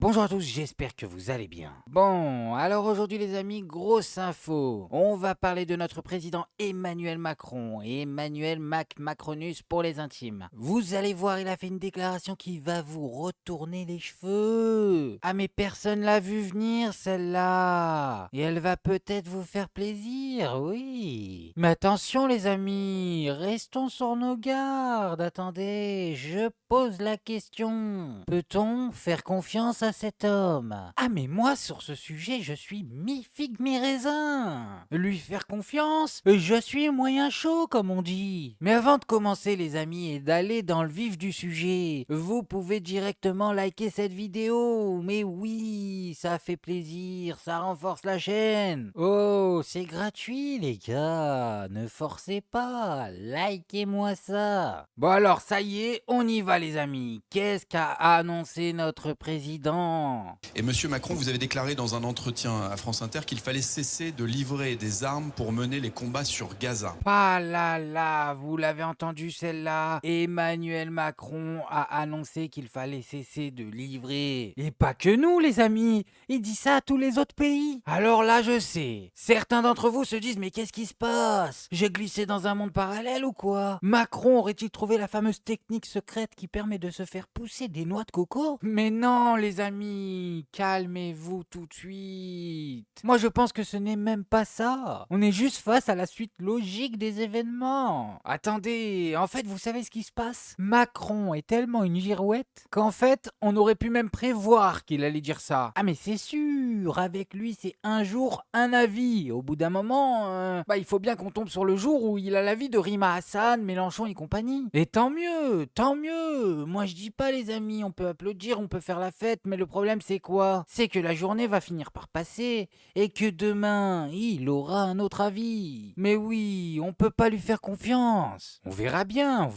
Bonjour à tous, j'espère que vous allez bien. Bon, alors aujourd'hui les amis, grosse info. On va parler de notre président Emmanuel Macron. Emmanuel Macronus pour les intimes. Vous allez voir, il a fait une déclaration qui va vous retourner les cheveux. Ah mais personne l'a vu venir celle-là. Et elle va peut-être vous faire plaisir, oui. Mais attention les amis, restons sur nos gardes. Attendez, je pose la question. Peut-on faire confiance à cet homme? Ah mais moi sur ce sujet je suis mi-figue mi-raisin. Lui faire confiance? Je suis moyen chaud comme on dit. Mais avant de commencer les amis et d'aller dans le vif du sujet, vous pouvez directement liker cette vidéo. Mais oui, ça fait plaisir, ça renforce la chaîne. Oh, c'est gratuit les gars, ne forcez pas, likez-moi ça. Bon alors ça y est, on y va les amis. Qu'est-ce qu'a annoncé notre président? Et Monsieur Macron, vous avez déclaré dans un entretien à France Inter qu'il fallait cesser de livrer des armes pour mener les combats sur Gaza. Ah là là, vous l'avez entendu celle-là? Emmanuel Macron a annoncé qu'il fallait cesser de livrer. Et pas que nous les amis, il dit ça à tous les autres pays. Alors là je sais, certains d'entre vous se disent mais qu'est-ce qui se passe? J'ai glissé dans un monde parallèle ou quoi? Macron aurait-il trouvé la fameuse technique secrète qui permet de se faire pousser des noix de coco? Mais non les amis, calmez-vous tout de suite. Moi je pense que ce n'est même pas ça. On est juste face à la suite logique des événements. Attendez, en fait vous savez ce qui se passe? Macron est tellement une girouette qu'en fait on aurait pu même prévoir qu'il allait dire ça. Ah mais c'est sûr, avec lui c'est un jour un avis. Au bout d'un moment, il faut bien qu'on tombe sur le jour où il a l'avis de Rima Hassan, Mélenchon et compagnie. Et tant mieux, tant mieux. Moi je dis pas les amis, on peut applaudir, on peut faire la fête, mais le problème c'est quoi? C'est que la journée va finir par passer et que demain il aura un autre avis. Mais oui, on peut pas lui faire confiance. On verra bien,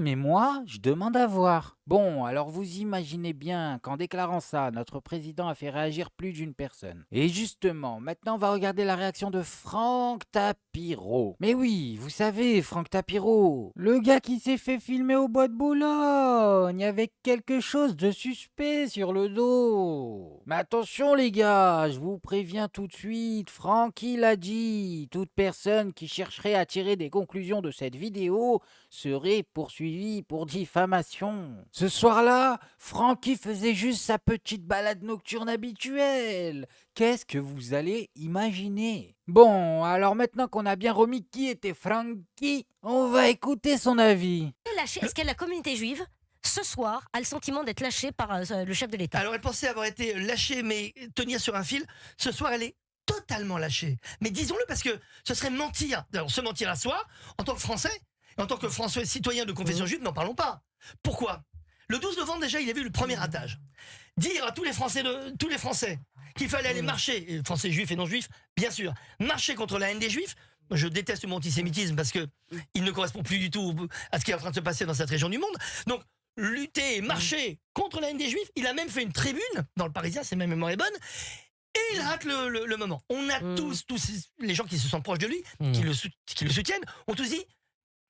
mais moi je demande à voir. Bon, alors vous imaginez bien qu'en déclarant ça, notre président a fait réagir plus d'une personne. Et justement, maintenant on va regarder la réaction de Franck Tapiro. Mais oui, vous savez, Franck Tapiro, le gars qui s'est fait filmer au bois de Boulogne avec quelque chose de suspect sur le dos. Mais attention les gars, je vous préviens tout de suite, Franck il a dit, toute personne qui chercherait à tirer des conclusions de cette vidéo serait poursuivie pour diffamation. Ce soir-là, Francky faisait juste sa petite balade nocturne habituelle. Qu'est-ce que vous allez imaginer? Bon, alors maintenant qu'on a bien remis qui était Francky, on va écouter son avis. Est-ce que la communauté juive, ce soir, a le sentiment d'être lâchée par le chef de l'État? Alors elle pensait avoir été lâchée, mais tenir sur un fil. Ce soir, elle est totalement lâchée. Mais disons-le parce que ce serait mentir. Alors se mentir à soi, en tant que Français, et en tant que Français citoyen de confession juive, n'en parlons pas. Pourquoi? Le 12 novembre déjà, il a vu le premier ratage. Dire à tous les Français qu'il fallait aller marcher, et Français juifs et non juifs, bien sûr, marcher contre la haine des juifs. Je déteste mon antisémitisme parce que il ne correspond plus du tout à ce qui est en train de se passer dans cette région du monde. Donc lutter et marcher contre la haine des juifs. Il a même fait une tribune dans le Parisien, c'est ma mémoire est bonne. Et il rate le moment. On a tous les gens qui se sentent proches de lui, qui le soutiennent, ont tous dit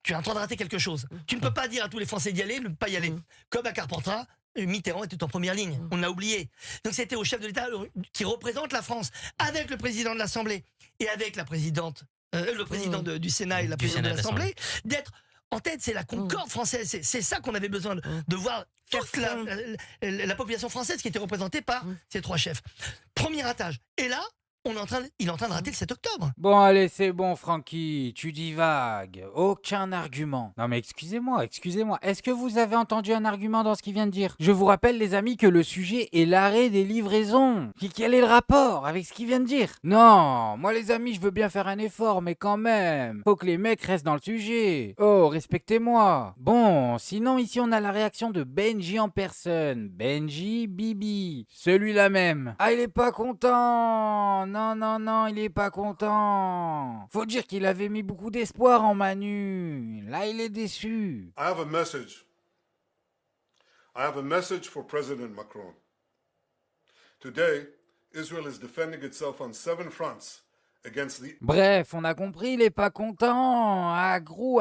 tu es en train de rater quelque chose. Tu ne peux pas dire à tous les Français d'y aller, de ne pas y aller. Comme à Carpentras, Mitterrand était en première ligne. On a oublié. Donc c'était au chef de l'État qui représente la France, avec le président de l'Assemblée et avec la présidente, le président du Sénat et la présidente de l'Assemblée, d'être en tête. C'est la concorde française. C'est ça qu'on avait besoin de voir toute la population française qui était représentée par ces trois chefs. Premier ratage. Et là, il est en train de rater le 7 octobre. Bon allez c'est bon Francky, tu divagues, aucun argument. Non mais excusez-moi, est-ce que vous avez entendu un argument dans ce qu'il vient de dire? Je vous rappelle les amis que le sujet est l'arrêt des livraisons. Quel est le rapport avec ce qu'il vient de dire? Non, moi les amis je veux bien faire un effort mais quand même, faut que les mecs restent dans le sujet. Oh respectez-moi. Bon, sinon ici on a la réaction de Benji en personne. Benji Bibi, celui-là même. Ah il est pas content. Non, il est pas content. Faut dire qu'il avait mis beaucoup d'espoir en Manu. Là, il est déçu. I have a message. I have a message for President Macron. Today, Israel is defending itself on 7 fronts against the... Bref, on a compris, il est pas content. À gros,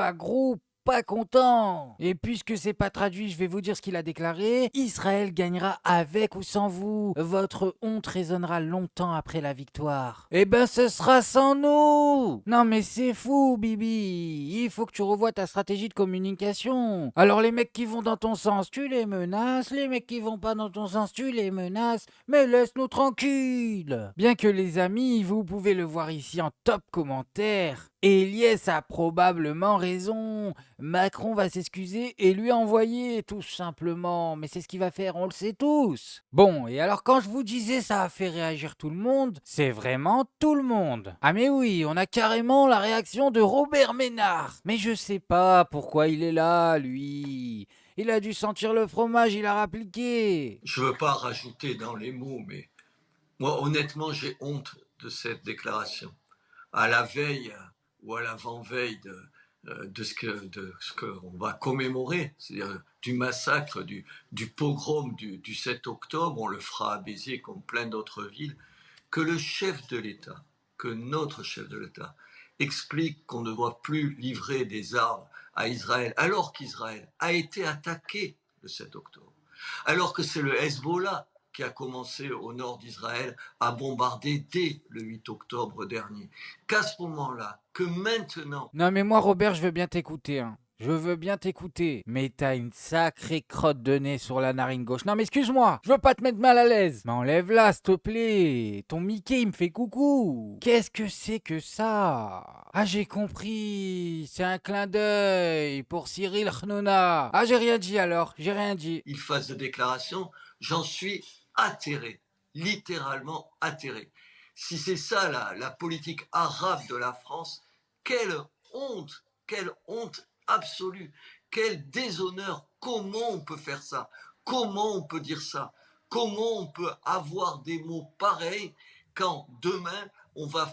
pas contents. Et puisque c'est pas traduit, je vais vous dire ce qu'il a déclaré. Israël gagnera avec ou sans vous. Votre honte résonnera longtemps après la victoire. Eh ben, ce sera sans nous. Non mais c'est fou, Bibi. Il faut que tu revoies ta stratégie de communication. Alors les mecs qui vont dans ton sens, tu les menaces. Les mecs qui vont pas dans ton sens, tu les menaces. Mais laisse-nous tranquilles. Bien que les amis, vous pouvez le voir ici en top commentaire. Eliès a probablement raison. Macron va s'excuser et lui envoyer, tout simplement. Mais c'est ce qu'il va faire, on le sait tous. Bon, et alors quand je vous disais ça a fait réagir tout le monde, c'est vraiment tout le monde. Ah mais oui, on a carrément la réaction de Robert Ménard. Mais je sais pas pourquoi il est là, lui. Il a dû sentir le fromage, il a rappliqué. Je veux pas rajouter dans les mots, mais moi, honnêtement, j'ai honte de cette déclaration. À la veille ou à l'avant-veille de ce qu'on va commémorer, c'est-à-dire du massacre, du pogrom du 7 octobre, on le fera à Béziers comme plein d'autres villes, que le chef de l'État, que notre chef de l'État, explique qu'on ne doit plus livrer des armes à Israël, alors qu'Israël a été attaqué le 7 octobre, alors que c'est le Hezbollah qui a commencé au nord d'Israël à bombarder dès le 8 octobre dernier. Qu'à ce moment-là, que maintenant... Non mais moi Robert, je veux bien t'écouter, hein. Je veux bien t'écouter, mais t'as une sacrée crotte de nez sur la narine gauche. Non mais excuse-moi, je veux pas te mettre mal à l'aise. Mais enlève-la, s'il te plaît. Ton Mickey, il me fait coucou. Qu'est-ce que c'est que ça? Ah, j'ai compris. C'est un clin d'œil pour Cyril Hnouna. Ah, j'ai rien dit alors, j'ai rien dit. Il fasse de déclaration, j'en suis atterré, littéralement atterré. Si c'est ça la politique arabe de la France, quelle honte absolue, quel déshonneur, comment on peut faire ça, comment on peut dire ça, comment on peut avoir des mots pareils quand demain on va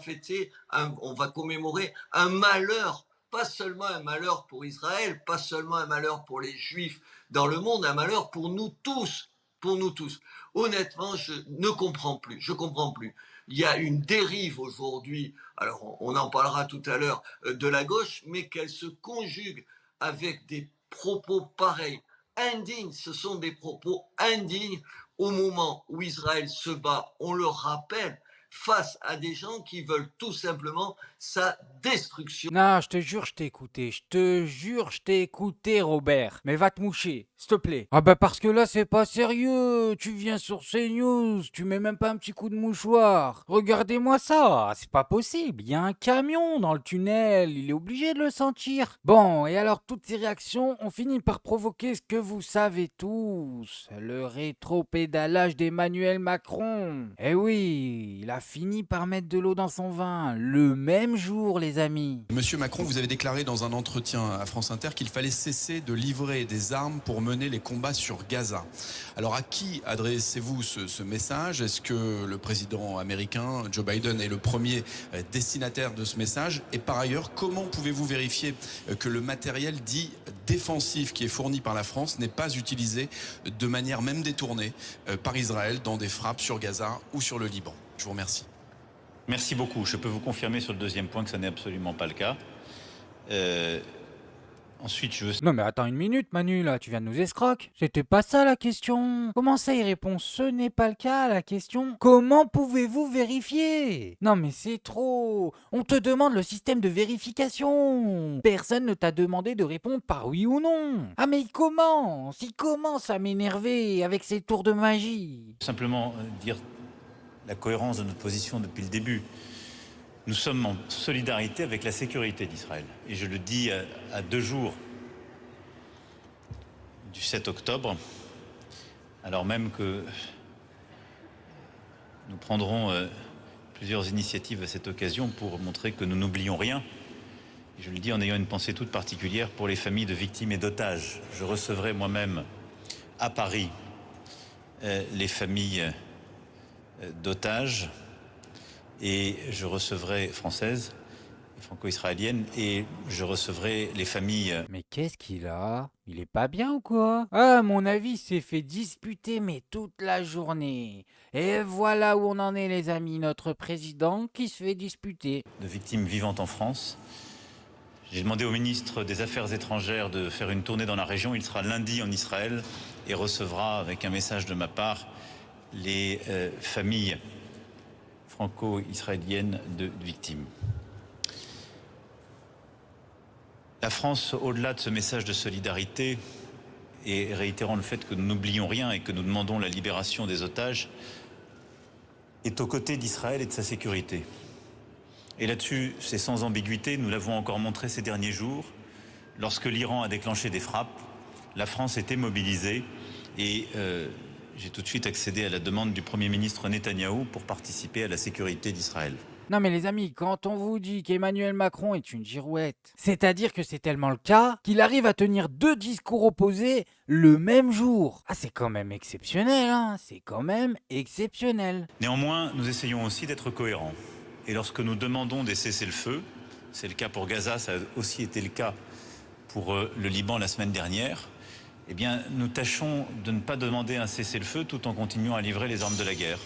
on va commémorer un malheur, pas seulement un malheur pour Israël, pas seulement un malheur pour les Juifs dans le monde, un malheur pour nous tous. Pour nous tous. Honnêtement, je ne comprends plus. Je comprends plus. Il y a une dérive aujourd'hui, alors on en parlera tout à l'heure, de la gauche, mais qu'elle se conjugue avec des propos pareils, indignes. Ce sont des propos indignes au moment où Israël se bat, on le rappelle, face à des gens qui veulent tout simplement sa destruction. Non, je te jure, je t'ai écouté. Je te jure, je t'ai écouté, Robert. Mais va te moucher, s'il te plaît. Ah bah parce que là, c'est pas sérieux. Tu viens sur CNews, tu mets même pas un petit coup de mouchoir. Regardez-moi ça, c'est pas possible. Il y a un camion dans le tunnel, il est obligé de le sentir. Bon, et alors toutes ces réactions ont fini par provoquer ce que vous savez tous. Le rétropédalage d'Emmanuel Macron. Eh oui, il a fini par mettre de l'eau dans son vin. Le même jour, les amis. Monsieur Macron, vous avez déclaré dans un entretien à France Inter qu'il fallait cesser de livrer des armes pour mener les combats sur Gaza. Alors à qui adressez-vous ce message? Est-ce que le président américain Joe Biden est le premier destinataire de ce message? Et par ailleurs, comment pouvez-vous vérifier que le matériel dit défensif qui est fourni par la France n'est pas utilisé de manière même détournée par Israël dans des frappes sur Gaza ou sur le Liban? Je vous remercie. Merci beaucoup. Je peux vous confirmer sur le deuxième point que ça n'est absolument pas le cas. Ensuite, je veux... Non mais attends une minute Manu, là, tu viens de nous escroquer. C'était pas ça la question. Comment ça il répond ce n'est pas le cas à la question? Comment pouvez-vous vérifier? Non mais c'est trop. On te demande le système de vérification. Personne ne t'a demandé de répondre par oui ou non. Ah mais il commence à m'énerver avec ses tours de magie. simplement dire la cohérence de notre position depuis le début. Nous sommes en solidarité avec la sécurité d'Israël. Et je le dis à 2 jours du 7 octobre, alors même que nous prendrons plusieurs initiatives à cette occasion pour montrer que nous n'oublions rien. Et je le dis en ayant une pensée toute particulière pour les familles de victimes et d'otages. Je recevrai moi-même à Paris les familles d'otages, et je recevrai françaises, franco-israéliennes, et je recevrai les familles... Mais qu'est-ce qu'il a? Il est pas bien ou quoi? Ah, à mon avis, il s'est fait disputer mais toute la journée. Et voilà où on en est les amis, notre président qui se fait disputer. de victimes vivantes en France. J'ai demandé au ministre des Affaires étrangères de faire une tournée dans la région. Il sera lundi en Israël et recevra, avec un message de ma part, les familles franco-israéliennes de victimes. La France, au-delà de ce message de solidarité, et réitérant le fait que nous n'oublions rien et que nous demandons la libération des otages, est aux côtés d'Israël et de sa sécurité. Et là-dessus, c'est sans ambiguïté, nous l'avons encore montré ces derniers jours. Lorsque l'Iran a déclenché des frappes, la France était mobilisée et j'ai tout de suite accédé à la demande du Premier ministre Netanyahou pour participer à la sécurité d'Israël. Non mais les amis, quand on vous dit qu'Emmanuel Macron est une girouette, c'est-à-dire que c'est tellement le cas qu'il arrive à tenir 2 discours opposés le même jour. Ah, c'est quand même exceptionnel, hein, c'est quand même exceptionnel. Néanmoins, nous essayons aussi d'être cohérents. Et lorsque nous demandons des cessez-le-feu, c'est le cas pour Gaza, ça a aussi été le cas pour le Liban la semaine dernière, eh bien, nous tâchons de ne pas demander un cessez-le-feu tout en continuant à livrer les armes de la guerre.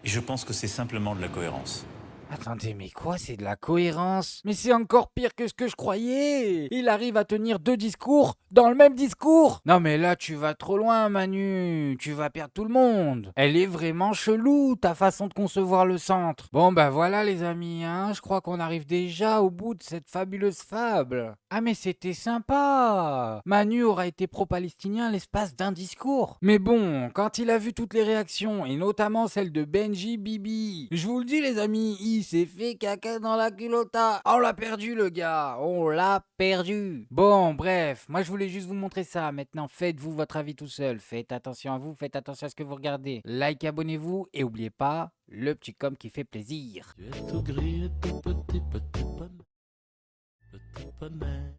Et je pense que c'est simplement de la cohérence. Attendez, mais quoi, c'est de la cohérence? Mais c'est encore pire que ce que je croyais! Il arrive à tenir 2 discours dans le même discours! Non mais là, tu vas trop loin, Manu! Tu vas perdre tout le monde! Elle est vraiment chelou, ta façon de concevoir le centre! Bon bah voilà les amis, hein, je crois qu'on arrive déjà au bout de cette fabuleuse fable! Ah mais c'était sympa! Manu aura été pro-palestinien l'espace d'un discours! Mais bon, quand il a vu toutes les réactions, et notamment celle de Benji Bibi, je vous le dis les amis, il s'est fait caca dans la culotta. On l'a perdu le gars, on l'a perdu. Bon bref, moi je voulais juste vous montrer ça. Maintenant faites-vous votre avis tout seul. Faites attention à vous, faites attention à ce que vous regardez. Like, abonnez-vous et oubliez pas le petit com qui fait plaisir. Tu es tout gris et tout petit, petit poney.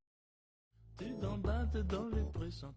Tu gambades dans les prés sans